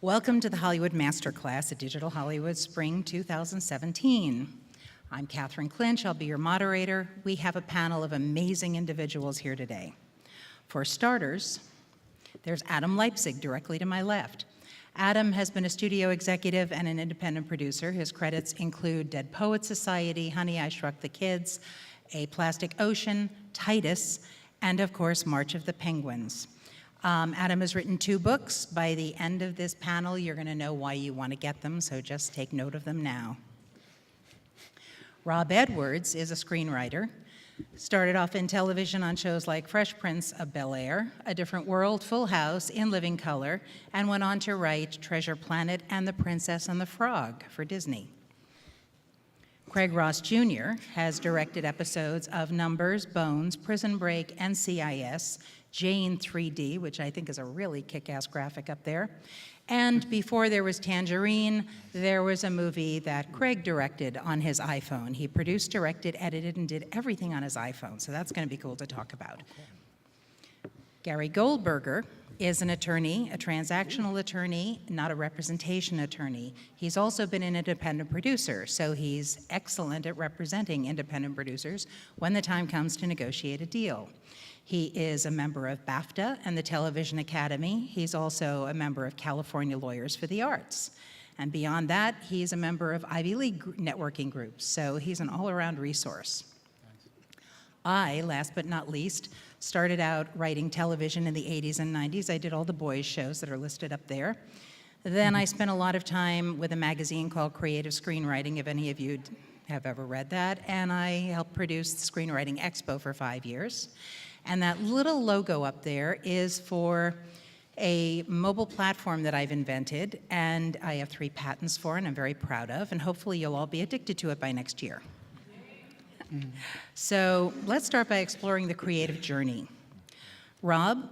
Welcome to the Hollywood Masterclass at Digital Hollywood Spring 2017. I'm Catherine Clinch. I'll be your moderator. We have a panel of amazing individuals here today. For starters, there's Adam Leipzig directly to my left. Adam has been a studio executive and an independent producer. His credits include Dead Poets Society, Honey, I Shrunk the Kids, A Plastic Ocean, Titus, and of course, March of the Penguins. Adam has written 2 books. By the end of this panel, you're going to know why you want to get them, so just take note of them now. Rob Edwards is a screenwriter. Started off in television on shows like Fresh Prince of Bel-Air, A Different World, Full House, In Living Color, and went on to write Treasure Planet and The Princess and the Frog for Disney. Craig Ross Jr. has directed episodes of Numbers, Bones, Prison Break, NCIS, Jane 3D, which I think is a really kick-ass graphic up there. And before there was Tangerine, there was a movie that Craig directed on his iPhone. He produced, directed, edited, and did everything on his iPhone, so that's going to be cool to talk about. Gary Goldberger is an attorney, a transactional attorney, not a representation attorney. He's also been an independent producer, so he's excellent at representing independent producers when the time comes to negotiate a deal. He is a member of BAFTA and the Television Academy. He's also a member of California Lawyers for the Arts. And beyond that, he's a member of Ivy League networking groups, so he's an all-around resource. I, last but not least, started out writing television in the 80s and 90s. I did all the boys' shows that are listed up there. Then I spent a lot of time with a magazine called Creative Screenwriting, if any of you have ever read that, and I helped produce the Screenwriting Expo for 5 years. And that little logo up there is for a mobile platform that I've invented, and I have 3 patents for, and I'm very proud of, and hopefully you'll all be addicted to it by next year. So let's start by exploring the creative journey. Rob,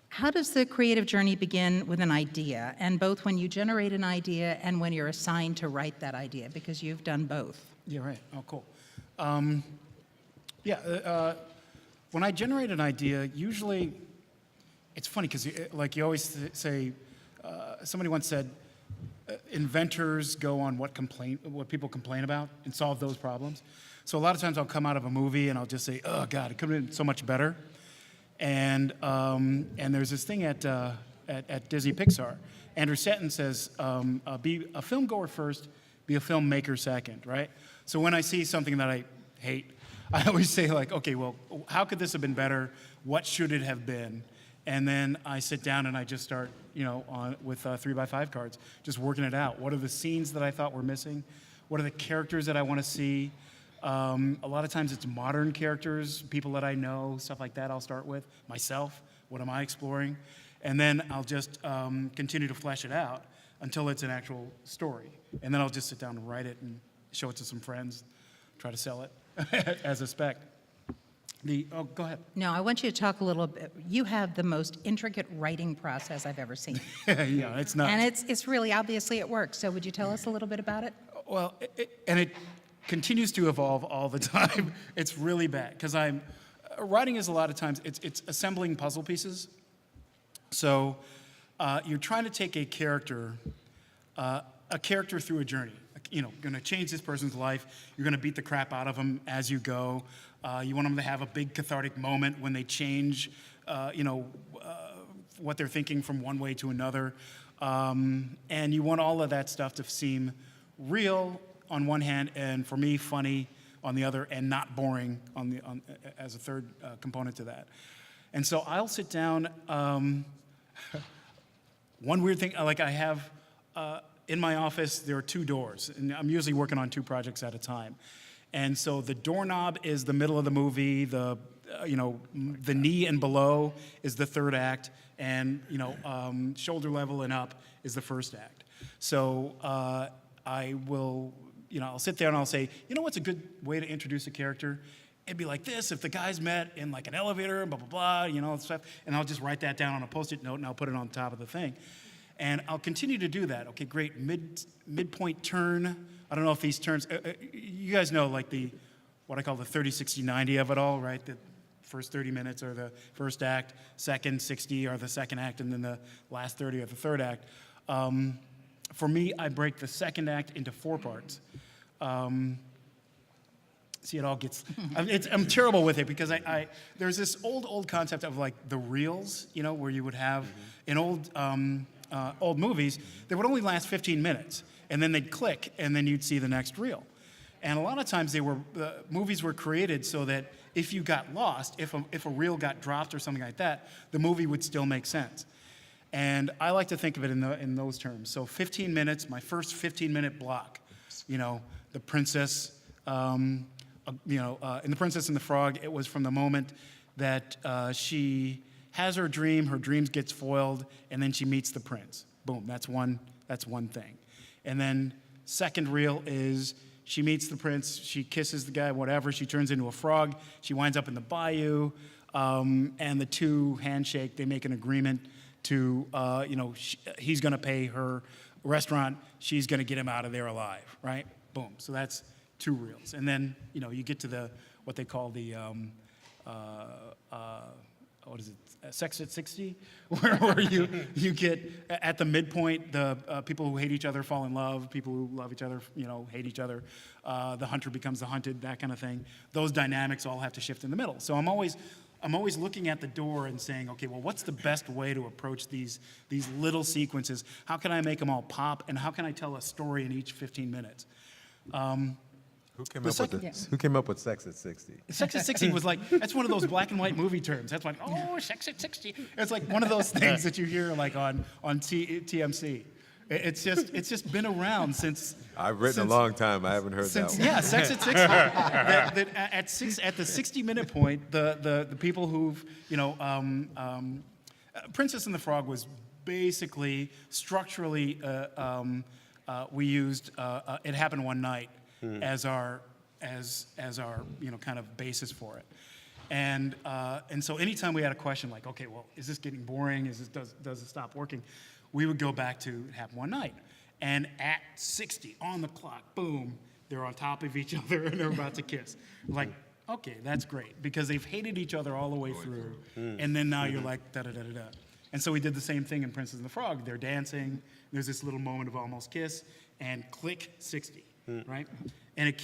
how does the creative journey begin with an idea, and both when you generate an idea and when you're assigned to write that idea, because you've done both? Yeah, right. Oh, cool. When I generate an idea, usually, it's funny because like you always say, somebody once said, inventors go on what people complain about and solve those problems. So a lot of times I'll come out of a movie and I'll just say, oh God, it could have been so much better. And there's this thing at Disney Pixar. Andrew Setton says, be a film goer first, be a filmmaker second, right? So when I see something that I hate, I always say like, okay, well, how could this have been better? What should it have been? And then I sit down and I just start, with 3x5 cards, just working it out. What are the scenes that I thought were missing? What are the characters that I want to see? A lot of times it's modern characters, people that I know, stuff like that I'll start with. Myself, what am I exploring? And then I'll just continue to flesh it out until it's an actual story. And then I'll just sit down and write it and show it to some friends, try to sell it as a spec. Go ahead. No, I want you to talk a little bit. You have the most intricate writing process I've ever seen. Yeah, it's not. And it's really, obviously it works. So would you tell us a little bit about it? Well, it continues to evolve all the time. It's really bad, because writing is a lot of times, it's assembling puzzle pieces. So you're trying to take a character through a journey. Going to change this person's life. You're going to beat the crap out of them as you go. You want them to have a big cathartic moment when they change, what they're thinking from one way to another. And you want all of that stuff to seem real on one hand, and for me, funny on the other, and not boring as a third component to that. And so I'll sit down. One weird thing, like I have, in my office, there are 2 doors, and I'm usually working on 2 projects at a time. And so the doorknob is the middle of the movie, the knee and below is the 3rd act, and shoulder level and up is the 1st act. So I will, I'll sit there and I'll say, what's a good way to introduce a character? It'd be like this, if the guys met in like an elevator, blah, blah, blah, stuff, and I'll just write that down on a Post-it note and I'll put it on top of the thing. And I'll continue to do that. Okay, great, midpoint turn. I don't know if these turns, you guys know like what I call the 30, 60, 90 of it all, right? The first 30 minutes are the first act, second 60 are the second act, and then the last 30 are the third act. For me, I break the second act into 4 parts. See, it all gets. I'm terrible with it because there's this old concept of like the reels, you know, where you would have in old movies, they would only last 15 minutes, and then they'd click, and then you'd see the next reel. And a lot of times movies were created so that if you got lost, if a reel got dropped or something like that, the movie would still make sense. And I like to think of it in those terms. So 15 minutes, my first 15-minute block, you know, the princess. In The Princess and the Frog, it was from the moment that she has her dreams gets foiled, and then she meets the prince. Boom, that's one thing. And then second reel is she meets the prince, she kisses the guy, whatever, she turns into a frog, she winds up in the bayou, and the two handshake, they make an agreement to, he's gonna pay her restaurant, she's gonna get him out of there alive, right? Boom, so that's 2 reels. And then, you get to what they call the, what is it, Sex at 60, where you get, at the midpoint, the people who hate each other fall in love, people who love each other, hate each other, the hunter becomes the hunted, that kind of thing. Those dynamics all have to shift in the middle. So I'm always looking at the door and saying, okay, well, what's the best way to approach these little sequences? How can I make them all pop, and how can I tell a story in each 15 minutes? Who came up with Sex at 60? Sex at 60 was like, that's one of those black and white movie terms. That's like, oh, Sex at 60. It's like one of those things that you hear like on TMC. It's just been around since. I've written a long time. I haven't heard that one. Yeah, Sex at 60. At the 60-minute point, the people who've, Princess and the Frog was basically structurally, we used It Happened One Night as our kind of basis for it. And so anytime we had a question like, okay, well, is this getting boring? Does it stop working? We would go back to It Happened One Night. And at 60, on the clock, boom, they're on top of each other and they're about to kiss. Like, okay, that's great, because they've hated each other all the way through. And then now you're like, da-da-da-da-da. And so we did the same thing in Princess and the Frog. They're dancing, there's this little moment of almost kiss, and click, 60, right? And it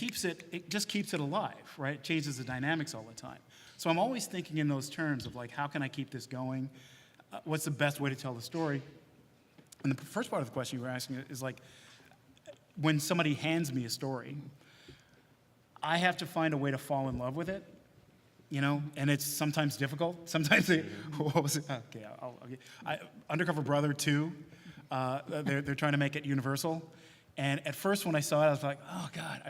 just keeps it alive, right? It changes the dynamics all the time. So I'm always thinking in those terms of like, how can I keep this going? What's the best way to tell the story? And the first part of the question you were asking is like, when somebody hands me a story, I have to find a way to fall in love with it, and it's sometimes difficult. Sometimes what was it? Okay, Undercover Brother 2, they're trying to make it universal. And at first when I saw it, I was like, oh God,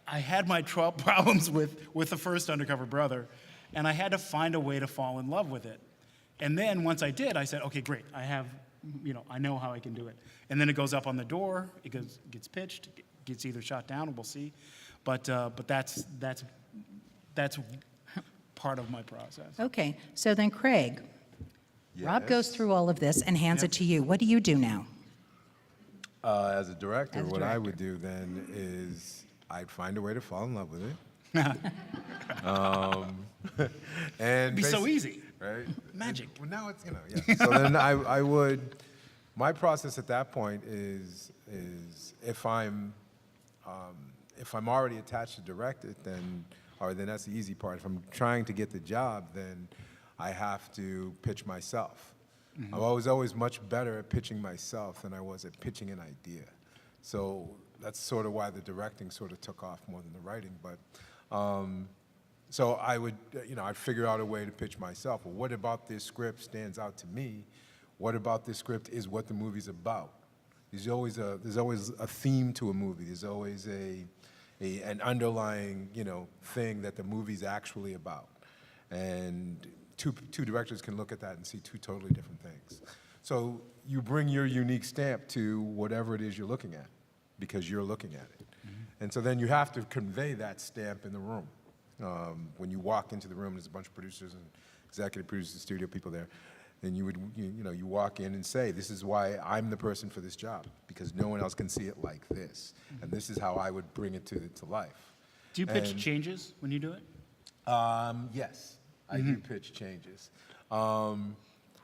I had my problems with the first Undercover Brother, and I had to find a way to fall in love with it. And then once I did, I said, okay, great, I know how I can do it. And then it goes up on the door, it gets pitched, gets either shot down, we'll see. But that's part of my process. Okay, so then Craig, Rob Yes. goes through all of this and hands it to you. What do you do now? As a director, As a what I director. would do then is I'd find a way to fall in love with it. And It'd be so easy. right? Magic. Well, now it's yeah. So then I would. My process at that point is if I'm already attached to direct it, then that's the easy part. If I'm trying to get the job, then I have to pitch myself. I was always much better at pitching myself than I was at pitching an idea. So that's sort of why the directing sort of took off more than the writing. But so I would, I'd figure out a way to pitch myself. Well, what about this script stands out to me? What about this script is what the movie's about? There's always a theme to a movie. There's always an underlying, thing that the movie's actually about. And two directors can look at that and see 2 totally different things. So you bring your unique stamp to whatever it is you're looking at, because you're looking at it. And so then you have to convey that stamp in the room. When you walk into the room, there's a bunch of producers and executive producers, studio people there, and you walk in and say, this is why I'm the person for this job, because no one else can see it like this, and this is how I would bring it to life. Do you pitch changes when you do it? Yes, I do pitch changes.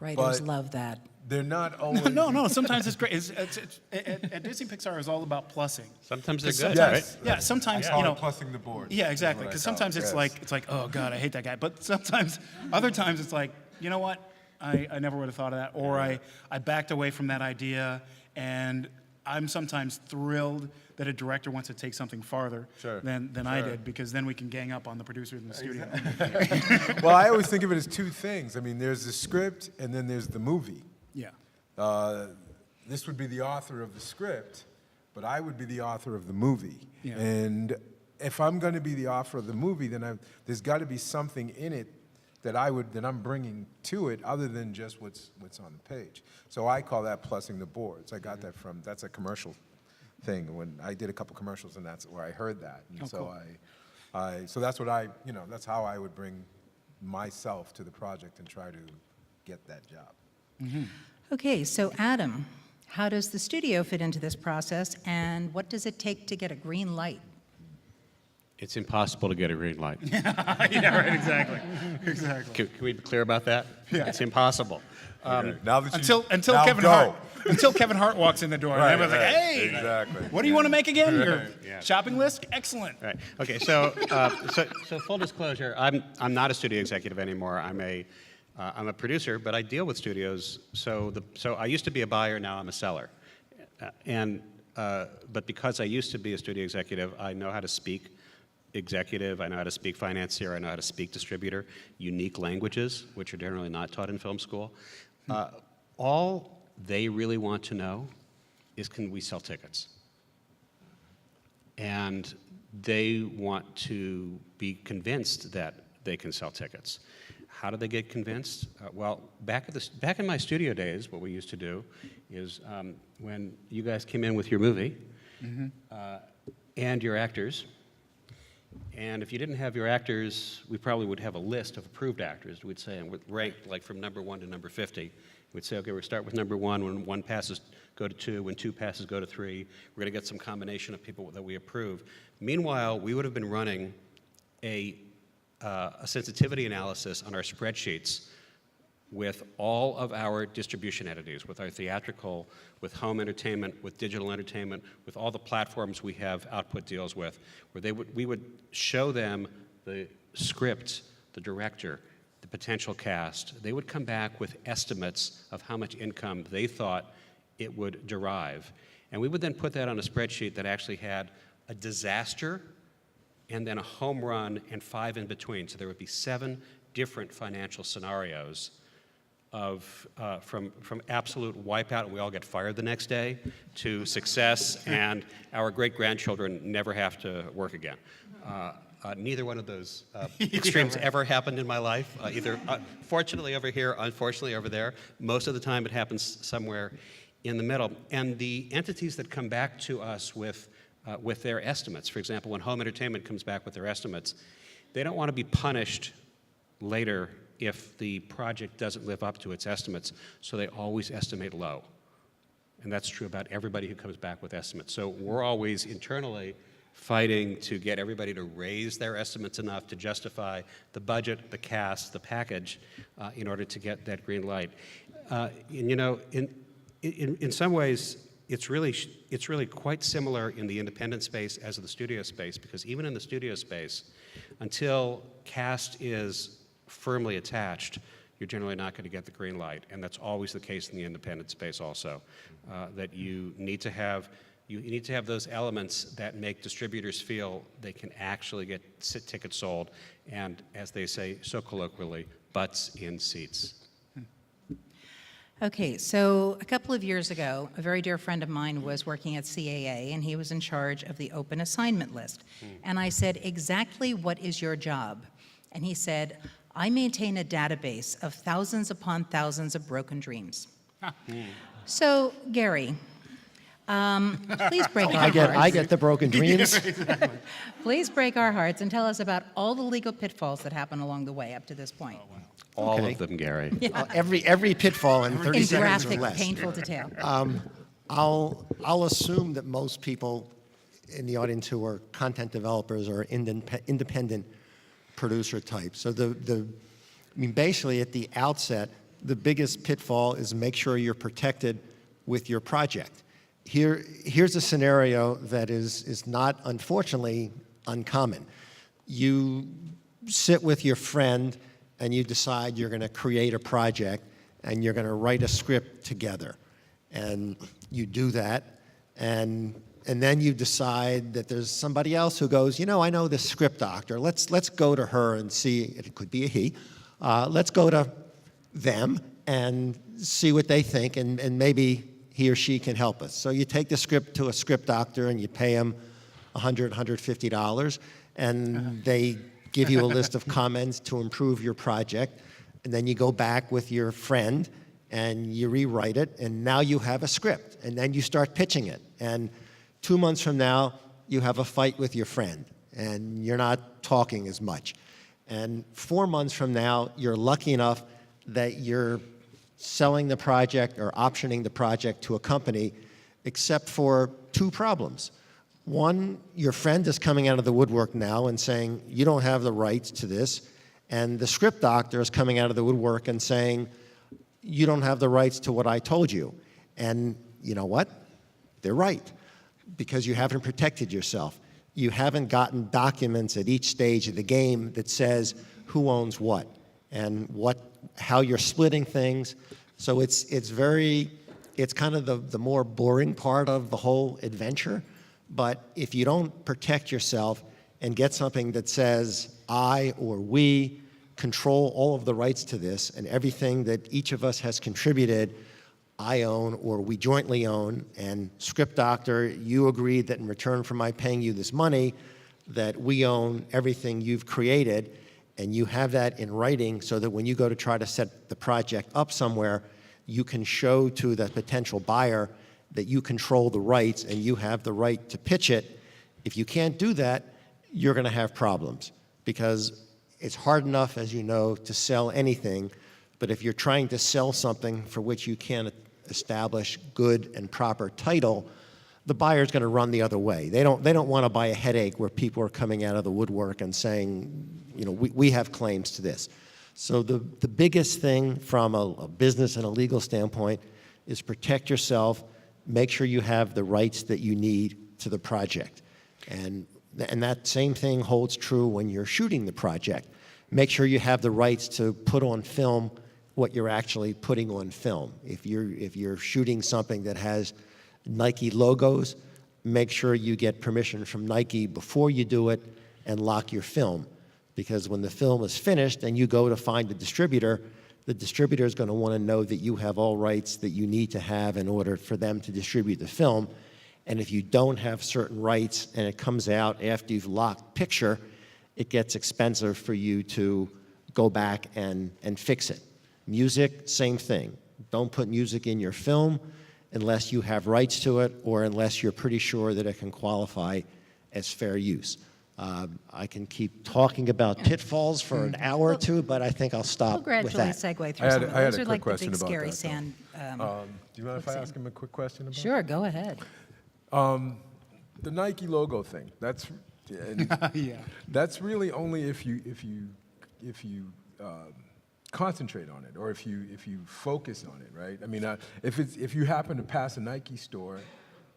Writers But- love that. They're not always. No. Sometimes it's great. At Disney Pixar is all about plussing. Sometimes they're good, Yes. right? Yeah. Sometimes I call you know. it plussing the board. Yeah, is exactly. what I Because call it, sometimes yes. it's like, oh God, I hate that guy. But sometimes, other times it's like, you know what? I never would have thought of that. Or I backed away from that idea, and I'm sometimes thrilled that a director wants to take something farther Sure. than I did, because then we can gang up on the producers in the studio. Well, I always think of it as two things. I mean, there's the script, and then there's the movie. Yeah. This would be the author of the script, but I would be the author of the movie. Yeah. And if I'm going to be the author of the movie, then there's got to be something in it that I'm bringing to it, other than just what's on the page. So I call that plussing the boards. I got that from, that's a commercial thing. When I did a couple commercials, and that's where I heard that. And Oh, so cool. so that's what that's how I would bring myself to the project and try to get that job. Okay, so Adam, how does the studio fit into this process, and what does it take to get a green light? It's impossible to get a green light. Yeah, right, exactly. Exactly. Can we be clear about that? Yeah. It's impossible. Now that Until now Kevin go. Hart. Until Kevin Hart walks in the door, Right, and everyone's like, right, "Hey, exactly. what do you want to make again? Your Yeah. shopping list? Excellent." Right. Okay. So, so full disclosure, I'm not a studio executive anymore. I'm a producer, but I deal with studios. So I used to be a buyer. Now I'm a seller. But because I used to be a studio executive, I know how to speak executive. I know how to speak financier. I know how to speak distributor. Unique languages, which are generally not taught in film school. All they really want to know is, can we sell tickets? And they want to be convinced that they can sell tickets. How do they get convinced? Well, back in my studio days, what we used to do is when you guys came in with your movie and your actors, and if you didn't have your actors, we probably would have a list of approved actors. We'd say, and we'd rank like from number 1 to number 50. We'd say, okay, we'll start with number 1. When 1 passes, go to 2. When 2 passes, go to 3. We're going to get some combination of people that we approve. Meanwhile, we would have been running a sensitivity analysis on our spreadsheets with all of our distribution entities, with our theatrical, with home entertainment, with digital entertainment, with all the platforms we have output deals with, where we would show them the script, the director, the potential cast. They would come back with estimates of how much income they thought it would derive. And we would then put that on a spreadsheet that actually had a disaster and then a home run and 5 in between. So there would be 7 different financial scenarios from absolute wipeout and we all get fired the next day to success and our great-grandchildren never have to work again. Neither one of those extremes ever happened in my life, either fortunately over here, unfortunately over there. Most of the time it happens somewhere in the middle. And the entities that come back to us with their estimates, for example, when home entertainment comes back with their estimates, they don't want to be punished later if the project doesn't live up to its estimates, so they always estimate low. And that's true about everybody who comes back with estimates. So we're always internally fighting to get everybody to raise their estimates enough to justify the budget, the cast, the package, in order to get that green light. And you know, in some ways, it's really quite similar in the independent space as in the studio space, because even in the studio space, until cast is firmly attached, you're generally not going to get the green light, and that's always the case in the independent space also. That you need to have those elements that make distributors feel they can actually get tickets sold, and as they say so colloquially, butts in seats. Okay, so a couple of years ago, a very dear friend of mine was working at CAA, and he was in charge of the open assignment list. And I said, exactly what is your job? And he said, I maintain a database of thousands upon thousands of broken dreams. So, Gary, please break our hearts. I get the broken dreams. Please break our hearts and tell us about all the legal pitfalls that happened along the way up to this point. All Okay. of them, Gary. Every pitfall in 30 In seconds or graphic, less. painful detail. I'll assume that most people in the audience who are content developers are independent producer types. So basically at the outset, the biggest pitfall is make sure you're protected with your project. Here's a scenario that is not, unfortunately, uncommon. You sit with your friend and you decide you're going to create a project and you're going to write a script together. And you do that, and then you decide that there's somebody else who goes, you know, I know this script doctor. Let's go to her and see, it could be a he, let's go to them and see what they think, and maybe he or she can help us. So you take the script to a script doctor and you pay him $100, $150, and they give you a list of comments to improve your project, and then you go back with your friend and you rewrite it, and now you have a script, and then you start pitching it. And 2 months from now, you have a fight with your friend, and you're not talking as much. And 4 months from now, you're lucky enough that you're selling the project or optioning the project to a company, except for 2 problems. One, your friend is coming out of the woodwork now and saying, you don't have the rights to this, and the script doctor is coming out of the woodwork and saying, you don't have the rights to what I told you. And you know what? They're right, because you haven't protected yourself. You haven't gotten documents at each stage of the game that says who owns what and how you're splitting things. So it's kind of the more boring part of the whole adventure. But if you don't protect yourself and get something that says I or we control all of the rights to this, and everything that each of us has contributed, I own or we jointly own, and script doctor, you agreed that in return for my paying you this money, that we own everything you've created, and you have that in writing so that when you go to try to set the project up somewhere, you can show to the potential buyer that you control the rights and you have the right to pitch it. If you can't do that, you're going to have problems, because it's hard enough, as you know, to sell anything, but if you're trying to sell something for which you can't establish good and proper title, the buyer's going to run the other way. They don't want to buy a headache where people are coming out of the woodwork and saying, you know, we have claims to this. So the biggest thing from a business and a legal standpoint is protect yourself, make sure you have the rights that you need to the project. And that same thing holds true when you're shooting the project. Make sure you have the rights to put on film what you're actually putting on film. If you're shooting something that has Nike logos, make sure you get permission from Nike before you do it and lock your film. Because when the film is finished and you go to find the distributor is going to want to know that you have all rights that you need to have in order for them to distribute the film. And if you don't have certain rights and it comes out after you've locked picture, it gets expensive for you to go back and fix it. Music, same thing. Don't put music in your film unless you have rights to it or unless you're pretty sure that it can qualify as fair use. I can keep talking about pitfalls for an hour or two, but I think I'll stop We'll with gradually that. segue through I some had of a those. quick Are like the question big about scary that, though. sand. Do you mind if I ask him a quick question about Sure, go ahead. the Nike logo thing? That's Yeah. That's really only if you concentrate on it, or if you focus on it, right? I mean, if you happen to pass a Nike store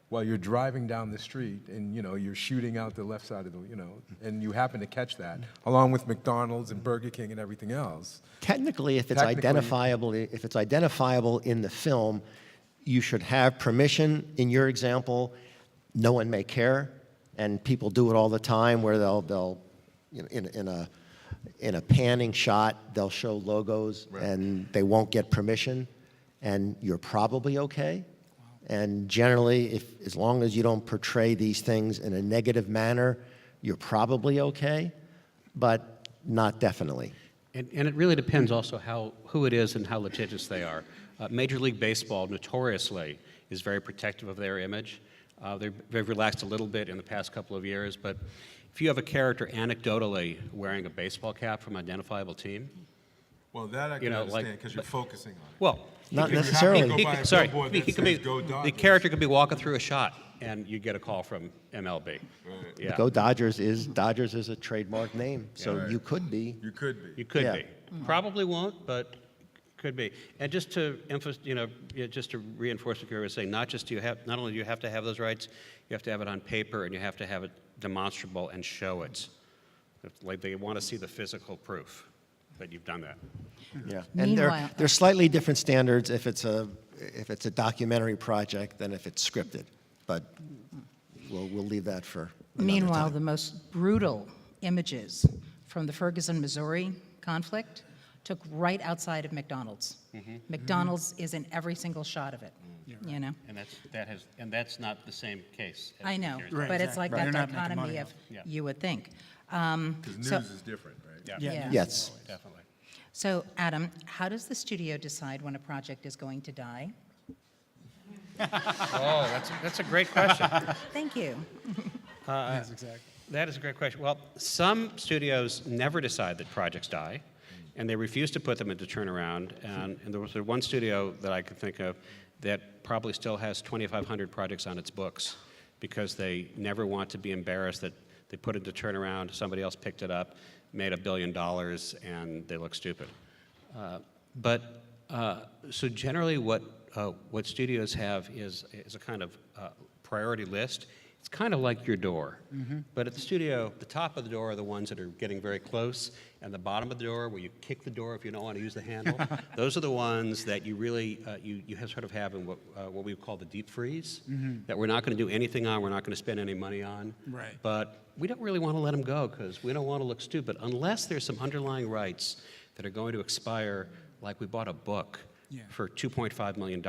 while you're driving down the street and you're shooting out the left side of the and you happen to catch that along with McDonald's and Burger King and everything else. Technically, if it's identifiable in the film, you should have permission. In your example, no one may care, and people do it all the time where they'll in a panning shot, they'll show logos and they won't get permission, and you're probably okay. And generally, as long as you don't portray these things in a negative manner, you're probably okay, but not definitely. And it really depends also who it is and how litigious they are. Major League Baseball notoriously is very protective of their image. They've relaxed a little bit in the past couple of years, but if you have a character anecdotally wearing a baseball cap from an identifiable team, Well, that I can understand because you're focusing on it. well, Not If you happen to necessarily. go by a sorry, billboard he that could be, says, "Go the Dodgers." character could be walking through a shot, and you get a call from MLB. Yeah, Go Dodgers is a trademark name, so Right. you could be. You could be. you could Yeah. be. Probably won't, but Could be. And just to emphasize, just to reinforce what Gary was saying, not only do you have to have those rights, you have to have it on paper and you have to have it demonstrable and show it. Like they want to see the physical proof that you've done that. Yeah, and Meanwhile- there's slightly different standards if it's a documentary project than if it's scripted, but we'll leave that for another Meanwhile, time. the most brutal images from the Ferguson, Missouri conflict took right outside of McDonald's. McDonald's is in every single shot of it, you know? And that's not the same case. as I know, Gary's Right, but it's like exactly. that They're not making dichotomy money of, off Yeah. you would think. Because news So- is different, right? Yeah. Yes. Definitely. So, Adam, how does the studio decide when a project is going to die? Oh, that's a great question. Thank you. Yes, exactly. That is a great question. Well, some studios never decide that projects die, and they refuse to put them into turnaround. And there was one studio that I could think of that probably still has 2,500 projects on its books because they never want to be embarrassed that they put it into turnaround, somebody else picked it up, made $1 billion, and they look stupid. So generally what studios have is a kind of priority list. It's kind of like your door. But at the studio, the top of the door are the ones that are getting very close, and the bottom of the door, where you kick the door if you don't want to use the handle, those are the ones that you really, you have sort of have in what we call the deep freeze, that we're not going to do anything on, we're not going to spend any money on. Right. But we don't really want to let them go because we don't want to look stupid unless there's some underlying rights that are going to expire, like we bought a book for $2.5 million,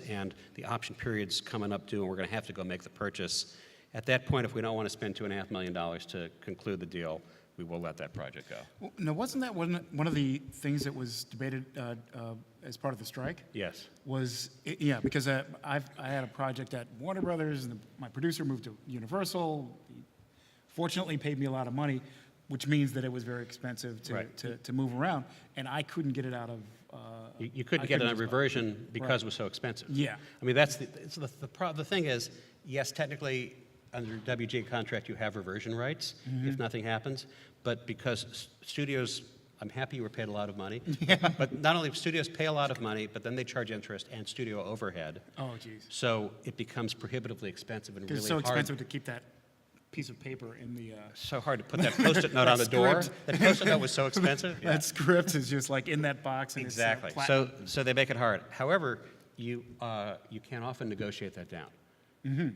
and the option period's coming up due, and we're going to have to go make the purchase. At that point, if we don't want to spend $2.5 million to conclude the deal, we will let that project go. Well, now, wasn't that one of the things that was debated as part of the strike? Yes. Because I had a project at Warner Brothers, and my producer moved to Universal. He fortunately paid me a lot of money, which means that it was very expensive to move around, and I couldn't get it out of. You couldn't get it on reversion because it was so expensive. Yeah. I mean, the thing is, yes, technically, under WGA contract, you have reversion rights if nothing happens, but because studios, I'm happy you were paid a lot of money, but not only studios pay a lot of money, but then they charge interest and studio overhead. Oh, geez. So it becomes prohibitively expensive and Because really it's so hard. expensive to keep that piece of paper in the. So hard to put that Post-it note on the door. script. That Post-it note was so expensive. Yeah. That script is just like in that box. And Exactly. It's, So they make it hard. However, you can often negotiate that down,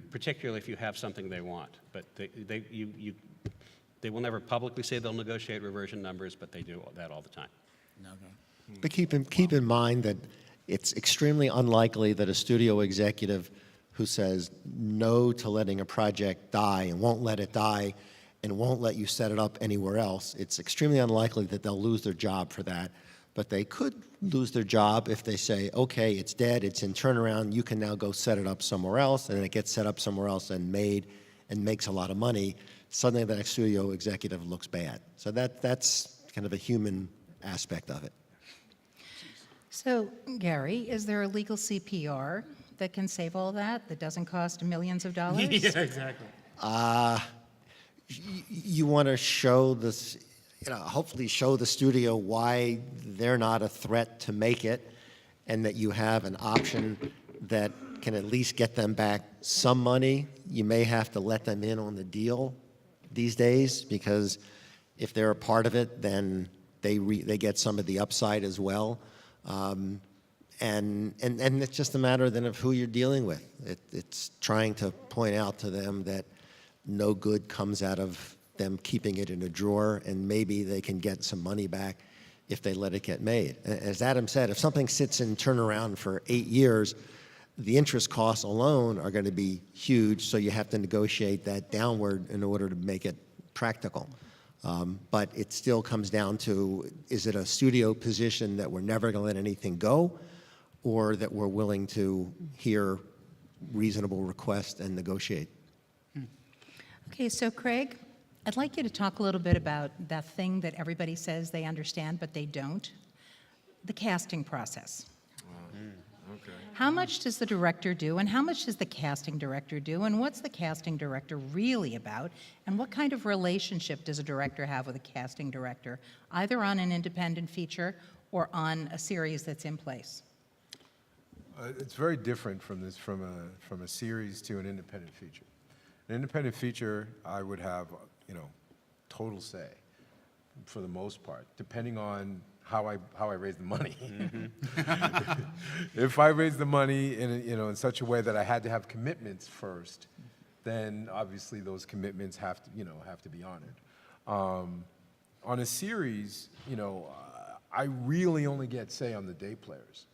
particularly if you have something they want. But they will never publicly say they'll negotiate reversion numbers, but they do that all the time. But keep in mind that it's extremely unlikely that a studio executive who says no to letting a project die and won't let it die and won't let you set it up anywhere else, it's extremely unlikely that they'll lose their job for that. But they could lose their job if they say, okay, it's dead, it's in turnaround, you can now go set it up somewhere else, and it gets set up somewhere else and made and makes a lot of money. Suddenly that studio executive looks bad. So that's kind of a human aspect of it. So, Gary, is there a legal CPR that can save all that doesn't cost millions of dollars? Yeah, exactly. You want to show this, hopefully show the studio why they're not a threat to make it, and that you have an option that can at least get them back some money. You may have to let them in on the deal these days, because if they're a part of it, then they get some of the upside as well. And it's just a matter then of who you're dealing with. It's trying to point out to them that no good comes out of them keeping it in a drawer, and maybe they can get some money back if they let it get made. As Adam said, if something sits in turnaround for 8 years, the interest costs alone are going to be huge, so you have to negotiate that downward in order to make it practical. But it still comes down to, is it a studio position that we're never going to let anything go, or that we're willing to hear reasonable requests and negotiate? Okay, so Craig, I'd like you to talk a little bit about that thing that everybody says they understand, but they don't, the casting process. Okay. How much does the director do, and how much does the casting director do, and what's the casting director really about, and what kind of relationship does a director have with a casting director, either on an independent feature or on a series that's in place? It's very different from a series to an independent feature. An independent feature, I would have, total say, for the most part, depending on how I raise the money. If I raise the money in such a way that I had to have commitments first, then obviously those commitments have to be honored. On a series, I really only get say on the day players.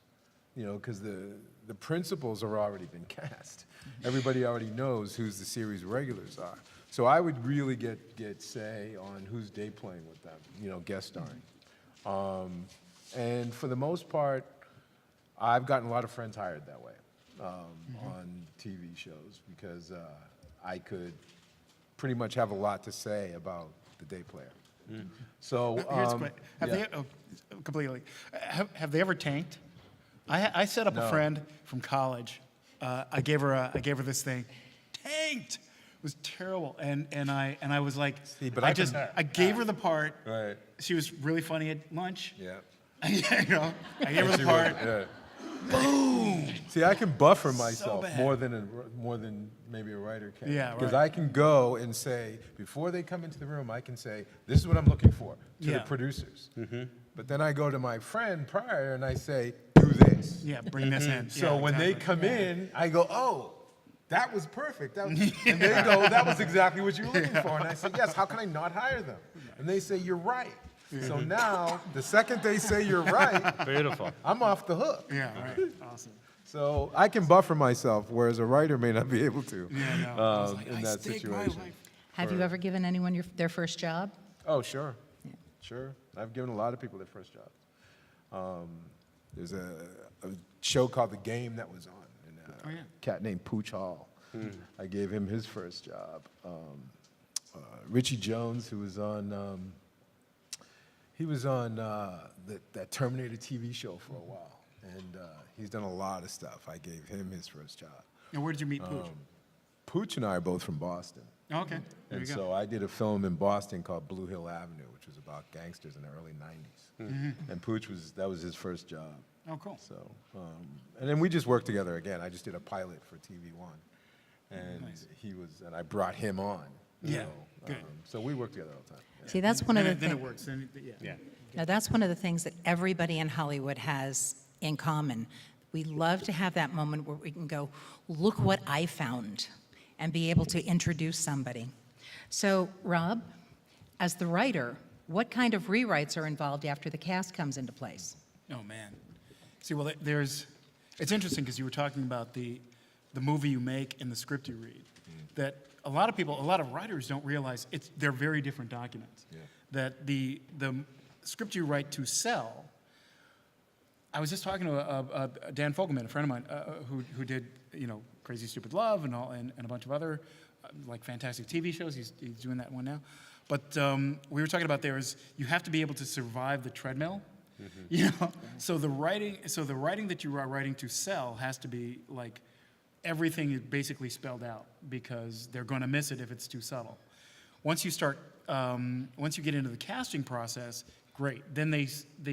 Because the principals are already been cast. Everybody already knows who's the series regulars are. So I would really get say on who's day playing with them, guest starring. And for the most part, I've gotten a lot of friends hired that way on TV shows because I could pretty much have a lot to say about the day player. So Here's a question. Have they ever tanked? I set up a friend from college. I gave her this thing. Tanked. It was terrible, and I was like, but I gave her the part. Right. She was really funny at lunch. Yeah. I gave her the part. Yeah. Boom. See, I can buffer So myself bad. more than maybe a writer can. Yeah, Because right. I can go and say before they come into the room, I can say, "This is what I'm looking for" to Yeah. the producers. But then I go to my friend prior and I say, "Do this." Yeah, bring this in. So Yeah, when they exactly. come in, I go, "Oh, that was perfect." And they go, "That was exactly what you were looking for." And I say, "Yes, how can I not hire them?" And they say, "You're right." So now, the second they say you're right, Beautiful. I'm off the hook. Yeah, right. Awesome. So I can buffer myself, whereas a writer may not be able to Yeah, no. I was like, in I that stake my situation. life. Have you ever given anyone their first job? Oh, sure. Sure. I've given a lot of people their first jobs. There's a show called The Game that was on, and a cat named Pooch Hall. I gave him his first job. Richie Jones, who was on, he was on that Terminator TV show for a while, and he's done a lot of stuff. I gave him his first job. And where did you meet Pooch? Pooch and I are both from Boston. Oh, okay. There And you go. so I did a film in Boston called Blue Hill Avenue, which was about gangsters in the early 90s. And Pooch that was his first job. Oh, cool. So, and then we just worked together again. I just did a pilot for TV One. And and I brought him on. Yeah, good. So we worked together all the time. See, that's one of the Then it things. works. Then, yeah. Yeah. Now, that's one of the things that everybody in Hollywood has in common. We love to have that moment where we can go, look what I found, and be able to introduce somebody. So, Rob, as the writer, what kind of rewrites are involved after the cast comes into place? Oh, man. See, well, it's interesting because you were talking about the movie you make and the script you read. That a lot of writers don't realize they're very different documents. Yeah. That the script you write to sell. I was just talking to a Dan Fogelman, a friend of mine, who did Crazy Stupid Love and a bunch of other like fantastic TV shows. He's doing that one now. But we were talking about you have to be able to survive the treadmill. So the writing that you are writing to sell has to be like everything is basically spelled out because they're going to miss it if it's too subtle. Once you get into the casting process, great. Then they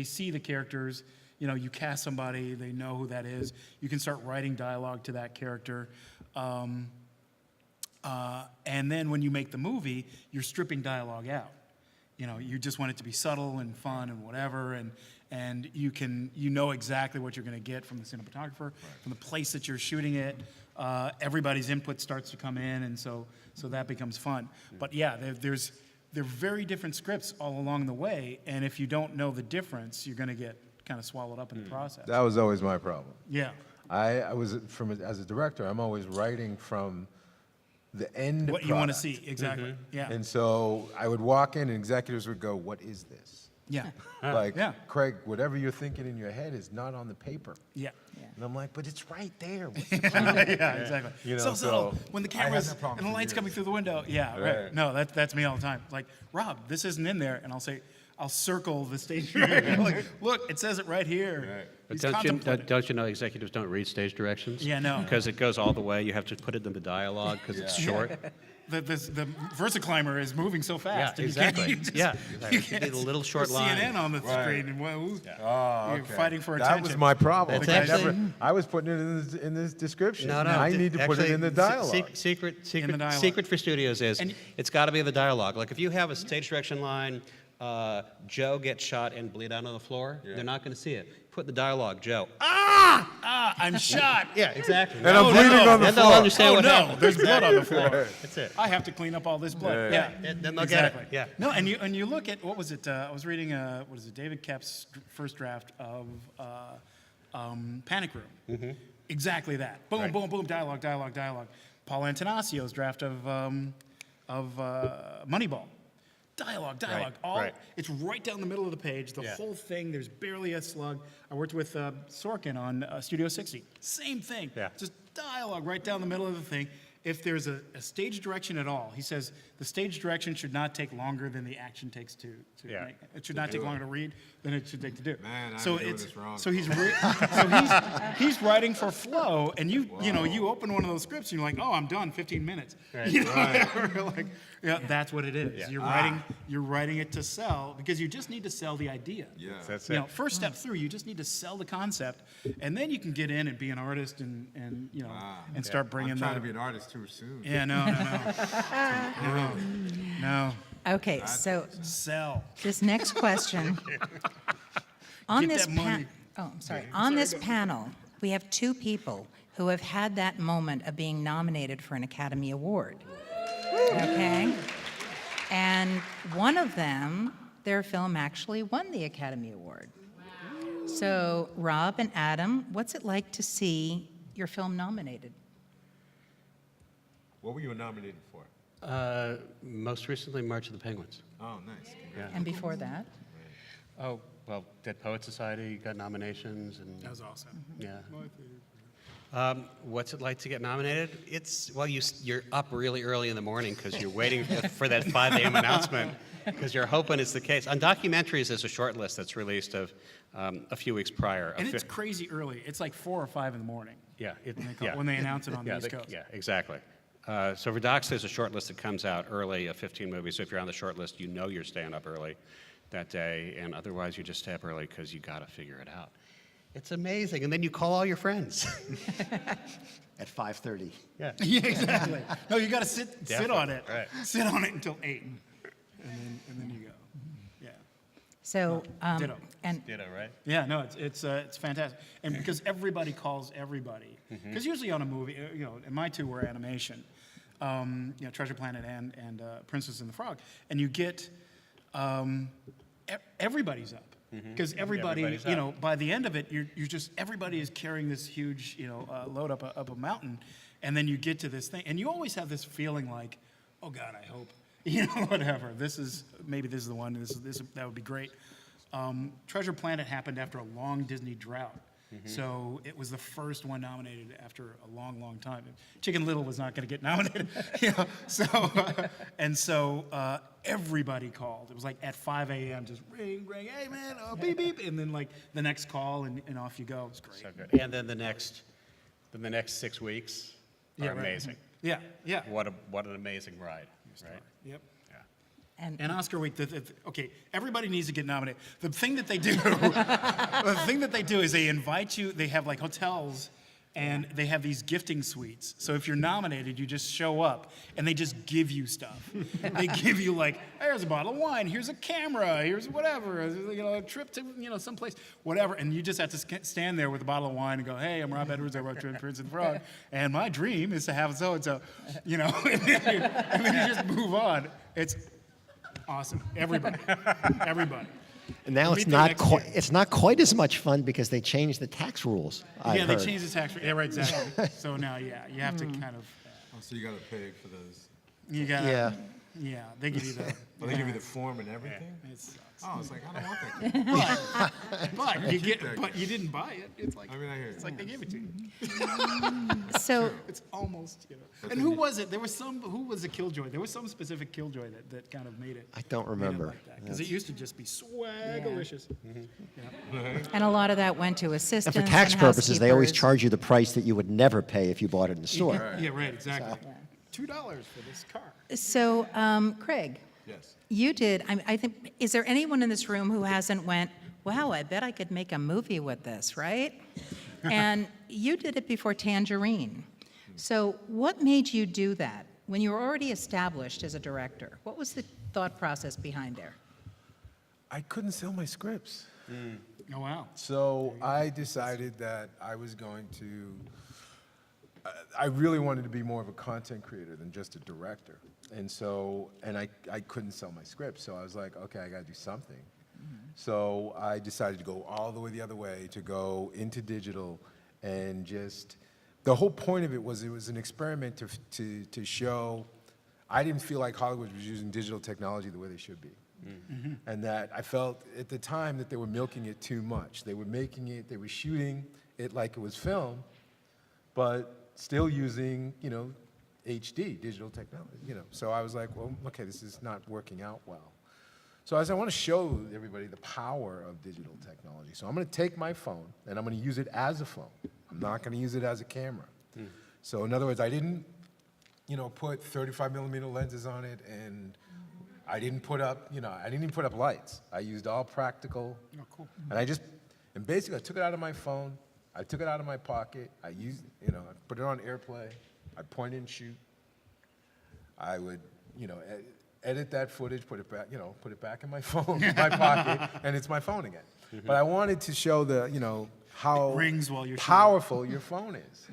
see the characters. You cast somebody, they know who that is. You can start writing dialogue to that character. And then when you make the movie, you're stripping dialogue out. You just want it to be subtle and fun and whatever, and you know exactly what you're going to get from the cinematographer, from the place that you're shooting it. Everybody's input starts to come in, and so that becomes fun. But yeah, they're very different scripts all along the way, and if you don't know the difference, you're going to get kind of swallowed up in the process. That was always my problem. Yeah. I was, as a director, I'm always writing from the end What you want to product. see, exactly. Yeah. And so I would walk in and executives would go, "What is this?" Yeah. Like, Yeah. Craig, whatever you're thinking in your head is not on the paper. Yeah. And I'm like, but it's right there. Yeah, exactly. So so when the I had camera's that problem and the for light's years. coming through the window. Yeah, right. Right. No, that's me all the time. Like, Rob, this isn't in there, and I'll say, I'll circle the stage direction. Like, look, it says it right here. But He's contemplating. don't you know executives don't read stage directions? Yeah, no. Because it goes all the way. You have to put it in the dialogue because it's short. The VersaClimber is moving so fast. Yeah, and you can't- exactly. you just- Yeah, you right. can't Need a little short see line. CNN on the Right. screen. And, well, ooh, Oh, you're okay. fighting for That was attention. my problem. That's I actually- I was putting it in this description. No, no. I need to put it Actually, in the dialogue. Secret for studios is And- it's got to be the dialogue. Like if you have a stage direction line, Joe gets shot and bleed out on the floor, they're not going to see it. Put in the dialogue, Joe. Ah, I'm shot. Yeah, exactly. And I'm bleeding on the Then they'll floor. understand Oh, what no, happened. there's blood on the floor. That's it. I have to clean up all this blood. Yeah. Yeah, Then they'll exactly. get it. Yeah. No, and you look at, what was it? I was reading, what is it, David Koepp's first draft of Panic Room. Mm-hmm. Exactly that. Boom, Right. boom, boom, dialogue, dialogue, dialogue. Paul Antanasio's draft of Moneyball. Dialogue, dialogue. Right. It's right down the middle of the page. The Yeah. whole thing. There's barely a slug. I worked with Sorkin on Studio 60. Same thing. Yeah. Just dialogue right down the middle of the thing. If there's a stage direction at all, he says the stage direction should not take longer than the action takes to Yeah. make. It should not take longer to read than it should take to do. Man, I'm so doing it's this wrong. so he's he's writing for flow, and you know you open one of those scripts and you're like, oh, I'm done, 15 minutes. Right. You know, like, yeah, that's what it is. Yeah. You're writing it to sell because you just need to sell the idea. Yeah. That's You it. know, first step through, you just need to sell the concept, and then you can get in and be an artist and you know and start bringing I'm trying to the. be an artist too soon. Yeah, no. Okay, so Sell. this next question. On Get this that money. I'm sorry. On this panel, we have two people who have had that moment of being nominated for an Academy Award. Okay? And one of them, their film actually won the Academy Award. So, Rob and Adam, what's it like to see your film nominated? What were you nominated for? Most recently, March of the Penguins. Oh, nice. Yeah. And before that? Oh, well, Dead Poet Society got nominations, and That was awesome. yeah. What's it like to get nominated? It's, well, you're up really early in the morning because you're waiting for that 5 a.m. announcement because you're hoping it's the case. On documentaries, there's a short list that's released of a few weeks prior. And it's crazy early. It's like 4 or 5 in the morning. Yeah, when they announce it on the yeah, East Coast. Yeah, exactly. So for docs, there's a short list that comes out early of 15 movies. So if you're on the short list, you know you're staying up early that day, and otherwise you just stay up early because you got to figure it out. It's amazing, and then you call all your friends. At 5:30. Yeah. Yeah, exactly. No, you got to sit on it. Definitely, right. Sit on it until 8, and then you go. Yeah. So, Ditto. and Ditto, right? Yeah, no, it's fantastic, and because everybody calls everybody, because usually on a movie, you know, and my two were animation, you know, Treasure Planet and Princess and the Frog, and you get everybody's up, because everybody, Everybody's you up. know, by the end of it, you're just everybody is carrying this huge, you know, load up a mountain, and then you get to this thing, and you always have this feeling like, oh God, I hope, you know, whatever. Maybe this is the one. That would be great. Treasure Planet happened after a long Disney drought. So it was the first one nominated after a long, long time. Chicken Little was not going to get nominated, you know. So everybody called. It was like at 5 a.m. just ring, hey man, beep beep, and then like the next call and off you go. It was great. So good. And then the next 6 weeks are Yeah, right. amazing. Yeah. What an amazing ride, right? Yep. Yeah. And Oscar week, okay, everybody needs to get nominated. The thing that they do is they invite you, they have like hotels, and they have these gifting suites. So if you're nominated, you just show up, and they just give you stuff. They give you like, here's a bottle of wine, here's a camera, here's whatever, you know, a trip to, you know, someplace, whatever. And you just have to stand there with a bottle of wine and go, hey, I'm Rob Edwards, I wrote Prince and the Frog, and my dream is to have so-and-so, you know, and then you just move on. It's awesome. Everybody. And now We'll it's meet there not next quite year. it's not quite as much fun because they changed the tax rules. I Yeah, they heard. changed the tax rate. Yeah, right, exactly. So now, yeah, you have to kind of, Oh, so you got to pay for those. you gotta, Yeah. Yeah, they give you the. Well, they give you the form and everything? It sucks. Oh, it's like, I don't want that. But you didn't buy it. It's like I mean, I hear you. it's like they gave it to you. So, It's almost, you know. And who was it? There was some. Who was the Killjoy? There was some specific Killjoy that kind of made it. I don't remember. Because it used to just be swagalicious. and a lot of that went to assistants And for tax and purposes, they always housekeepers. charge you the price that you would never pay if you bought it in the store. Yeah, right. Exactly. $2 for this car. So, Craig, Yes. you did, I think, is there anyone in this room who hasn't went, wow, I bet I could make a movie with this, right? And you did it before Tangerine. So what made you do that? When you were already established as a director, what was the thought process behind there? I couldn't sell my scripts. Oh, wow. So I decided that I was going to, I really wanted to be more of a content creator than just a director. And so, and I couldn't sell my scripts, so I was like, okay, I gotta do something. So I decided to go all the way the other way, to go into digital and just, the whole point of it was an experiment to show, I didn't feel like Hollywood was using digital technology the way they should be. And that I felt at the time that they were milking it too much. They were making it, they were shooting it like it was film, but still using, you know, HD, digital technology, you know. So I was like, well, okay, this is not working out well. So I want to show everybody the power of digital technology. So I'm going to take my phone and I'm going to use it as a phone. I'm not going to use it as a camera. So in other words, I didn't, you know, put 35mm lenses on it, and I didn't put up, you know, I didn't even put up lights. I used all practical. Oh, cool. And basically I took it out of my phone, I took it out of my pocket, I used, you know, I put it on AirPlay, I point and shoot. I would, you know, edit that footage, put it back, you know, put it back in my phone, my pocket, and it's my phone again. But I wanted to show the, you know, how It rings while you're shooting. powerful your phone is.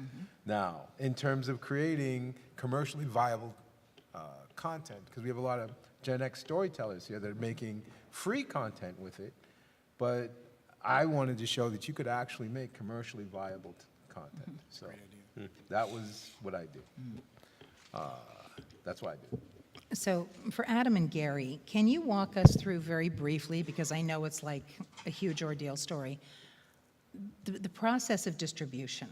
Now, in terms of creating commercially viable content, because we have a lot of Gen X storytellers here that are making free content with it, but I wanted to show that you could actually make commercially viable content. So that was what I did. That's what I did. So for Adam and Gary, can you walk us through very briefly, because I know it's like a huge ordeal story, the process of distribution?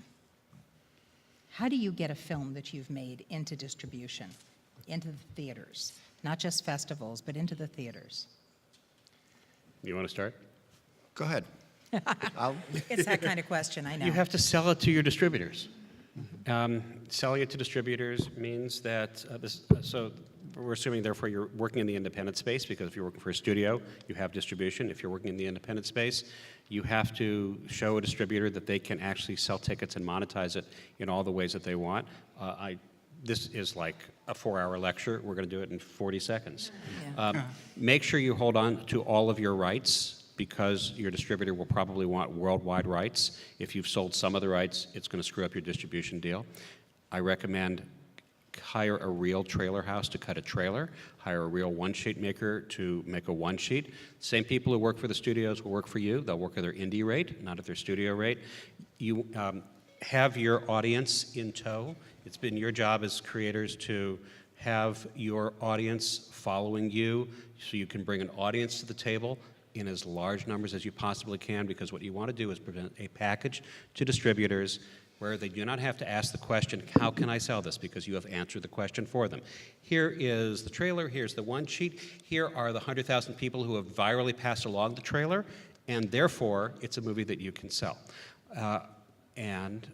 How do you get a film that you've made into distribution, into the theaters? Not just festivals, but into the theaters. You want to start? Go ahead. It's that kind of question, I know. You have to sell it to your distributors. Selling it to distributors means that, so we're assuming therefore you're working in the independent space, because if you're working for a studio, you have distribution. If you're working in the independent space, you have to show a distributor that they can actually sell tickets and monetize it in all the ways that they want. This is like a 4-hour lecture. We're going to do it in 40 seconds. Yeah. Make sure you hold on to all of your rights, because your distributor will probably want worldwide rights. If you've sold some of the rights, it's going to screw up your distribution deal. I recommend hire a real trailer house to cut a trailer, hire a real one-sheet maker to make a one-sheet. Same people who work for the studios will work for you. They'll work at their indie rate, not at their studio rate. You have your audience in tow. It's been your job as creators to have your audience following you, so you can bring an audience to the table in as large numbers as you possibly can, because what you want to do is present a package to distributors where they do not have to ask the question, how can I sell this? Because you have answered the question for them. Here is the trailer, here's the one sheet, here are the 100,000 people who have virally passed along the trailer, and therefore, it's a movie that you can sell. And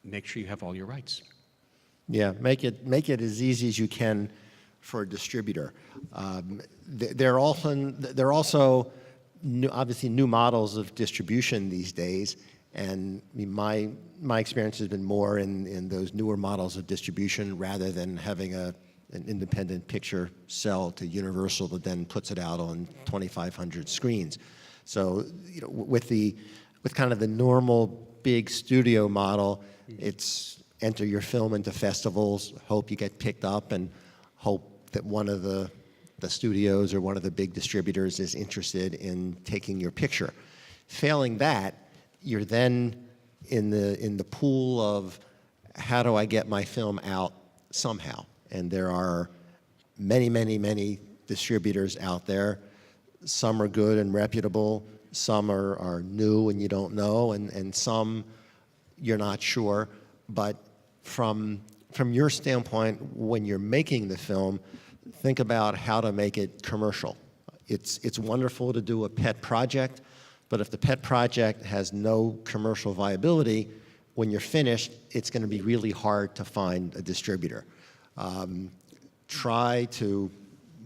make sure you have all your rights. Yeah, make it as easy as you can for a distributor. There are also obviously new models of distribution these days, and I mean, my experience has been more in those newer models of distribution, rather than having an independent picture sell to Universal that then puts it out on 2,500 screens. So, you know, with kind of the normal big studio model, it's enter your film into festivals, hope you get picked up, and hope that one of the studios or one of the big distributors is interested in taking your picture. Failing that, you're then in the pool of, how do I get my film out somehow? And there are many, many, many distributors out there. Some are good and reputable, some are new and you don't know, and some you're not sure. But from your standpoint, when you're making the film, think about how to make it commercial. It's wonderful to do a pet project, but if the pet project has no commercial viability, when you're finished, it's going to be really hard to find a distributor. Try to